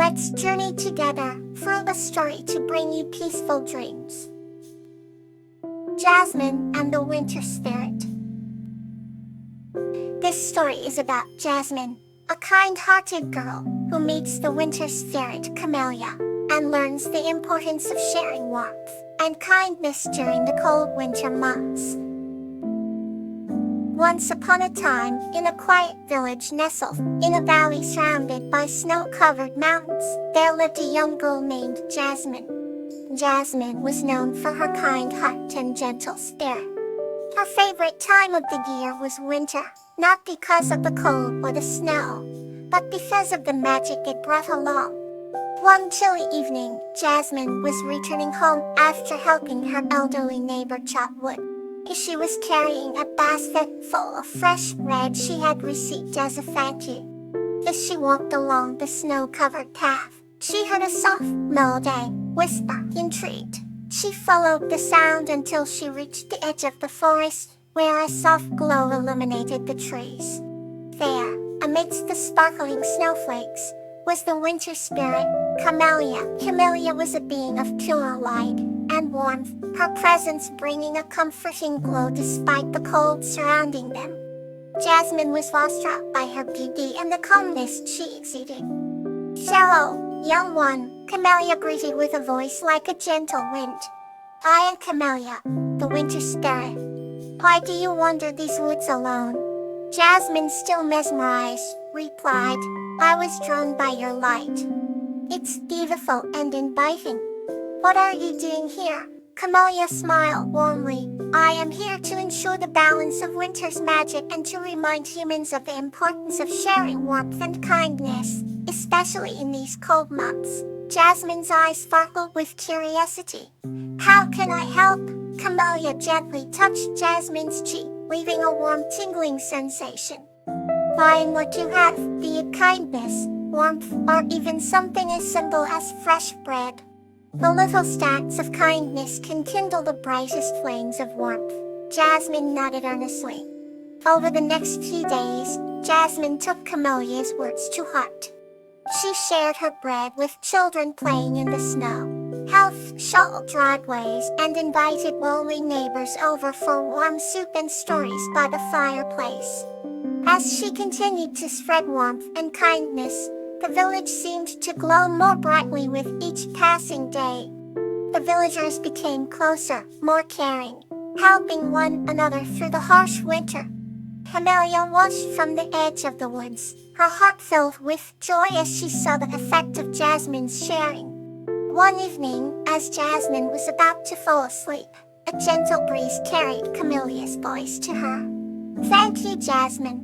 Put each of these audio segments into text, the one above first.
Let's journey together through the story to bring you peaceful dreams. Jasmine and the Winter Spirit. This story is about Jasmine, a kind-hearted girl who meets the winter spirit Camellia and learns the importance of sharing warmth and kindness during the cold winter months. Once upon a time, in a quiet village nestled in a valley surrounded by snow-covered mountains, there lived a young girl named Jasmine. Jasmine was known for her kind heart and gentle spirit. Her favorite time of the year was winter, not because of the cold or the snow, but because of the magic it brought along. One chilly evening, Jasmine was returning home after helping her elderly neighbor chop wood. She was carrying a basket full of fresh bread she had received as a thank you. As she walked along the snow-covered path, she heard a soft, melodic whisper. Intrigued, she followed the sound until she reached the edge of the forest, where a soft glow illuminated the trees. There, amidst the sparkling snowflakes, was the winter spirit, Camellia. Camellia was a being of pure light and warmth, her presence bringing a comforting glow despite the cold surrounding them. Jasmine was awestruck by her beauty and the calmness she exuded. "Hello, young one," Camellia greeted with a voice like a gentle wind. "I am Camellia, the winter spirit. Why do you wander these woods alone?" Jasmine, still mesmerized, replied, "I was drawn by your light. It's beautiful and inviting. What are you doing here?" Camellia smiled warmly. "I am here to ensure the balance of winter's magic and to remind humans of the importance of sharing warmth and kindness, especially in these cold months." Jasmine's eyes sparkled with curiosity. "How can I help?" Camellia gently touched Jasmine's cheek, leaving a warm tingling sensation. "Find what you have, be it kindness, warmth, or even something as simple as fresh bread. The little stacks of kindness can kindle the brightest flames of warmth." Jasmine nodded earnestly. Over the next few days, Jasmine took Camellia's words to heart. She shared her bread with children playing in the snow, helped shovel driveways, and invited lonely neighbors over for warm soup and stories by the fireplace. As she continued to spread warmth and kindness, the village seemed to glow more brightly with each passing day. The villagers became closer, more caring, helping one another through the harsh winter. Camellia watched from the edge of the woods, her heart filled with joy as she saw the effect of Jasmine's sharing. One evening, as Jasmine was about to fall asleep, a gentle breeze carried Camellia's voice to her. "Thank you, Jasmine.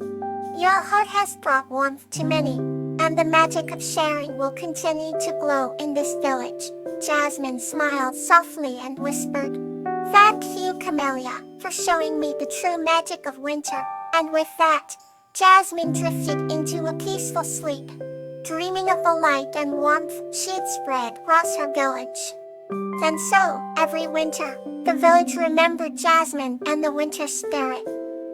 Your heart has brought warmth to many, and the magic of sharing will continue to glow in this village." Jasmine smiled softly and whispered, "Thank you, Camellia, for showing me the true magic of winter." And with that, Jasmine drifted into a peaceful sleep, dreaming of the light and warmth she'd spread across her village. And so, every winter, the village remembered Jasmine and the winter spirit.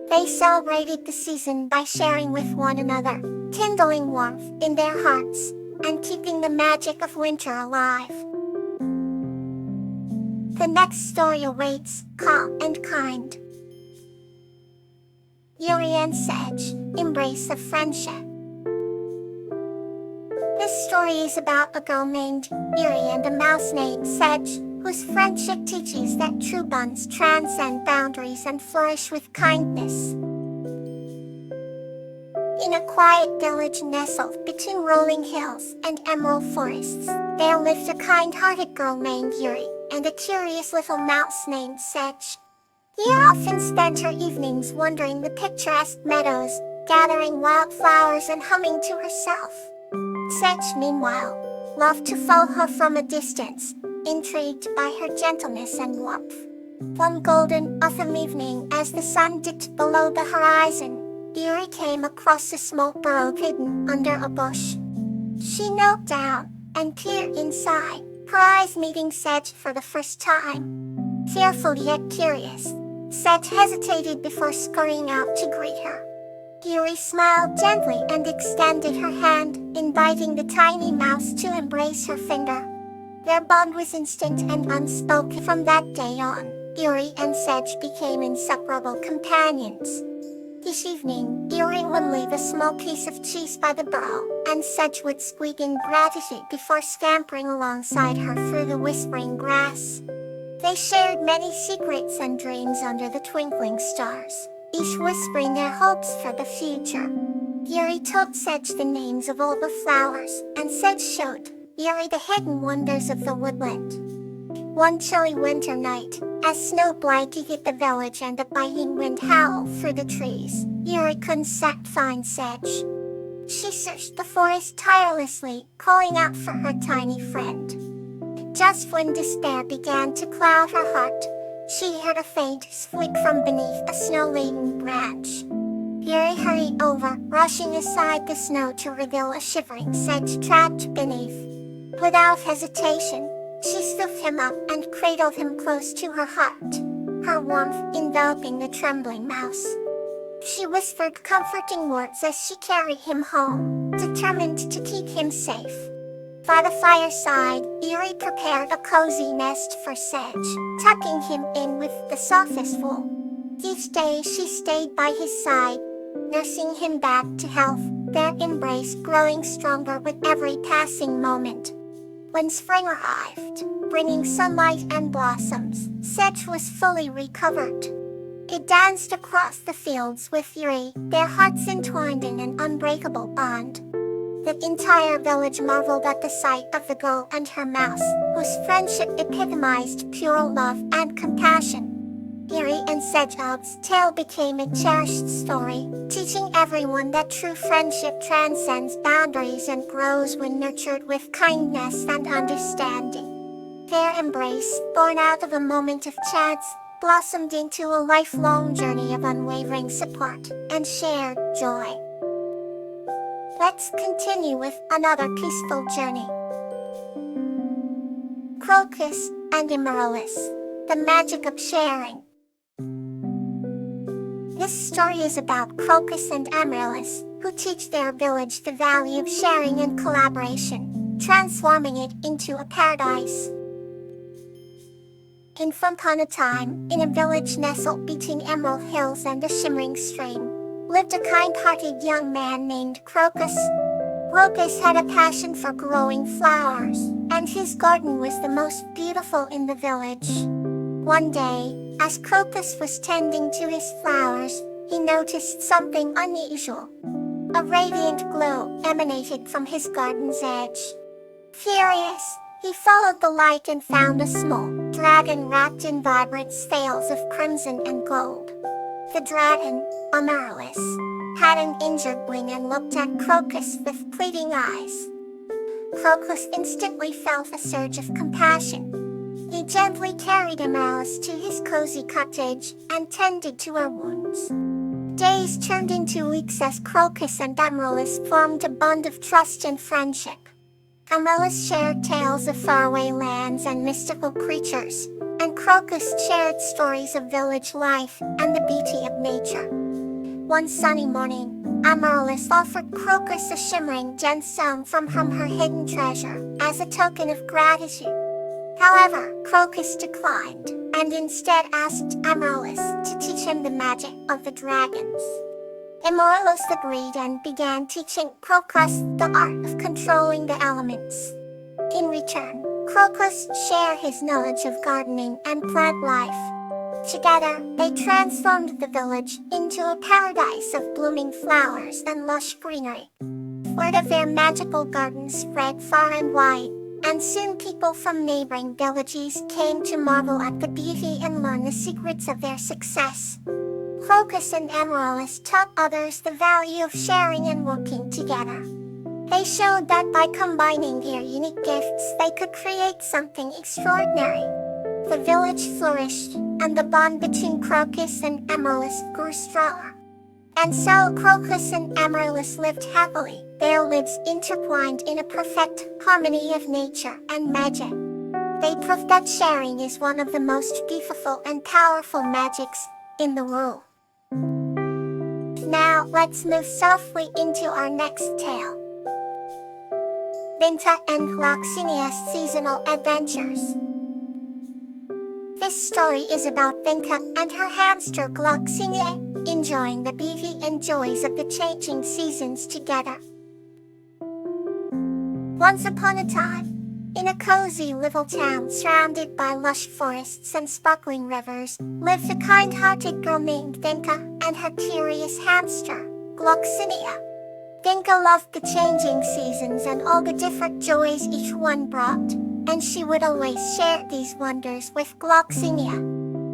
They celebrated the season by sharing with one another, kindling warmth in their hearts, and keeping the magic of winter alive. The next story awaits, calm and kind. Yuri and Sedge, Embrace of Friendship. This story is about a girl named Yuri and a mouse named Sedge, whose friendship teaches that true bonds transcend boundaries and flourish with kindness. In a quiet village nestled between rolling hills and emerald forests, there lived a kind-hearted girl named Yuri and a curious little mouse named Sedge. Yuri often spent her evenings wandering the picturesque meadows, gathering wildflowers and humming to herself. Sedge, meanwhile, loved to follow her from a distance, intrigued by her gentleness and warmth. One golden autumn evening, as the sun dipped below the horizon, Yuri came across a small burrow hidden under a bush. She knelt down and peered inside, her eyes meeting Sedge for the first time. Fearful yet curious, Sedge hesitated before scurrying out to greet her. Yuri smiled gently and extended her hand, inviting the tiny mouse to embrace her finger. Their bond was instant and unspoken. From that day on, Yuri and Sedge became inseparable companions. Each evening, Yuri would leave a small piece of cheese by the burrow, and Sedge would squeak in gratitude before scampering alongside her through the whispering grass. They shared many secrets and dreams under the twinkling stars, each whispering their hopes for the future. Yuri told Sedge the names of all the flowers, and Sedge showed Yuri the hidden wonders of the woodland. One chilly winter night, as snow blanketed the village and a biting wind howled through the trees, Yuri couldn't find Sedge. She searched the forest tirelessly, calling out for her tiny friend. Just when despair began to cloud her heart, she heard a faint squeak from beneath a snow-laden branch. Yuri hurried over, brushing aside the snow to reveal a shivering Sedge trapped beneath. Without hesitation, she scooped him up and cradled him close to her heart, her warmth enveloping the trembling mouse. She whispered comforting words as she carried him home, determined to keep him safe. By the fireside, Yuri prepared a cozy nest for Sedge, tucking him in with the softest wool. Each day she stayed by his side, nursing him back to health, their embrace growing stronger with every passing moment. When spring arrived, bringing sunlight and blossoms, Sedge was fully recovered. It danced across the fields with Yuri, their hearts entwined in an unbreakable bond. The entire village marveled at the sight of the girl and her mouse, whose friendship epitomized pure love and compassion. Yuri and Sedge's tale became a cherished story, teaching everyone that true friendship transcends boundaries and grows when nurtured with kindness and understanding. Their embrace, born out of a moment of chance, blossomed into a lifelong journey of unwavering support and shared joy. Let's continue with another peaceful journey. Crocus and Amaryllis, the magic of sharing. This story is about Crocus and Amaryllis, who teach their village the value of sharing and collaboration, transforming it into a paradise. Once upon a time, in a village nestled between emerald hills and a shimmering stream, lived a kind-hearted young man named Crocus. Crocus had a passion for growing flowers, and his garden was the most beautiful in the village. One day, as Crocus was tending to his flowers, he noticed something unusual. A radiant glow emanated from his garden's edge. Furious, he followed the light and found a small dragon wrapped in vibrant sails of crimson and gold. The dragon, Amaryllis, had an injured wing and looked at Crocus with pleading eyes. Crocus instantly felt a surge of compassion. He gently carried Amaryllis to his cozy cottage and tended to her wounds. Days turned into weeks as Crocus and Amaryllis formed a bond of trust and friendship. Amaryllis shared tales of faraway lands and mystical creatures, and Crocus shared stories of village life and the beauty of nature. One sunny morning, Amaryllis offered Crocus a shimmering gemstone from her hidden treasure as a token of gratitude. However, Crocus declined, and instead asked Amaryllis to teach him the magic of the dragons. Amaryllis agreed and began teaching Crocus the art of controlling the elements. In return, Crocus shared his knowledge of gardening and plant life. Together, they transformed the village into a paradise of blooming flowers and lush greenery. Word of their magical gardens spread far and wide, and soon people from neighboring villages came to marvel at the beauty and learn the secrets of their success. Crocus and Amaryllis taught others the value of sharing and working together. They showed that by combining their unique gifts they could create something extraordinary. The village flourished, and the bond between Crocus and Amaryllis grew stronger. And so Crocus and Amaryllis lived happily, their lives intertwined in a perfect harmony of nature and magic. They proved that sharing is one of the most beautiful and powerful magics in the world. Now let's move softly into our next tale. Vinka and Gloxinia's Seasonal Adventures. This story is about Vinka and her hamster Gloxinia enjoying the beauty and joys of the changing seasons together. Once upon a time, in a cozy little town surrounded by lush forests and sparkling rivers, lived a kind-hearted girl named Vinka and her curious hamster, Gloxinia. Vinka loved the changing seasons and all the different joys each one brought, and she would always share these wonders with Gloxinia.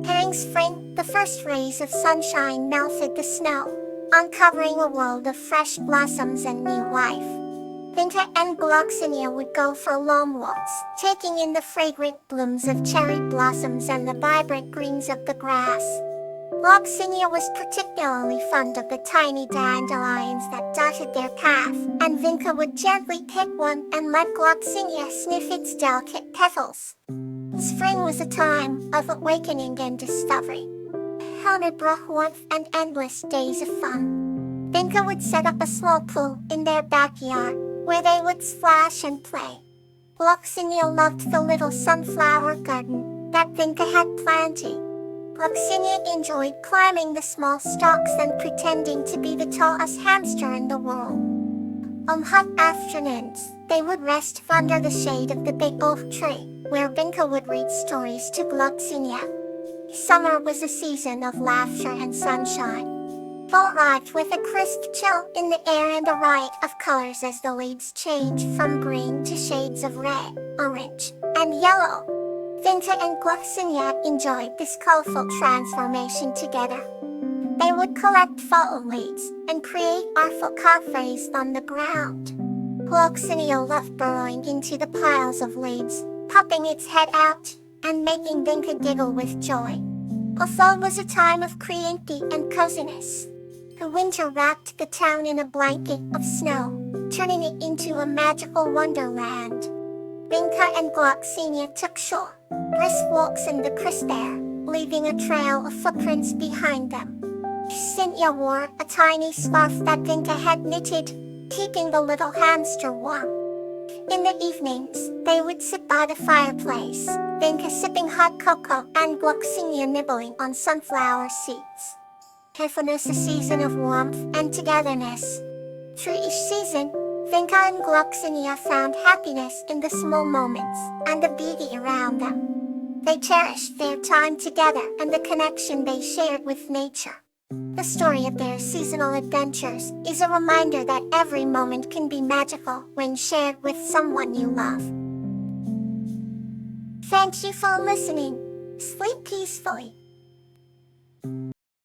During spring, the first rays of sunshine melted the snow, uncovering a world of fresh blossoms and new life. Vinka and Gloxinia would go for long walks, taking in the fragrant blooms of cherry blossoms and the vibrant greens of the grass. Gloxinia was particularly fond of the tiny dandelions that dotted their path, and Vinka would gently pick one and let Gloxinia sniff its delicate petals. Spring was a time of awakening and discovery. It brought warmth and endless days of fun. Vinka would set up a small pool in their backyard, where they would splash and play. Gloxinia loved the little sunflower garden that Vinka had planted. Gloxinia enjoyed climbing the small stalks and pretending to be the tallest hamster in the world. On hot afternoons, they would rest under the shade of the big oak tree, where Vinka would read stories to Gloxinia. Summer was a season of laughter and sunshine. Fall arrived with a crisp chill in the air and a riot of colors as the leaves changed from green to shades of red, orange, and yellow. Vinka and Gloxinia enjoyed this colorful transformation together. They would collect fallen leaves and create artful cafes on the ground. Gloxinia loved burrowing into the piles of leaves, popping its head out, and making Vinka giggle with joy. The fall was a time of creativity and coziness. The winter wrapped the town in a blanket of snow, turning it into a magical wonderland. Vinka and Gloxinia took short, brisk walks in the crisp air, leaving a trail of footprints behind them. Cynthia wore a tiny scarf that Vinka had knitted, keeping the little hamster warm. In the evenings, they would sit by the fireplace, Vinka sipping hot cocoa and Gloxinia nibbling on sunflower seeds. It was a season of warmth and togetherness. Through each season, Vinka and Gloxinia found happiness in the small moments and the beauty around them. They cherished their time together and the connection they shared with nature. The story of their seasonal adventures is a reminder that every moment can be magical when shared with someone you love. Thank you for listening. Sleep peacefully.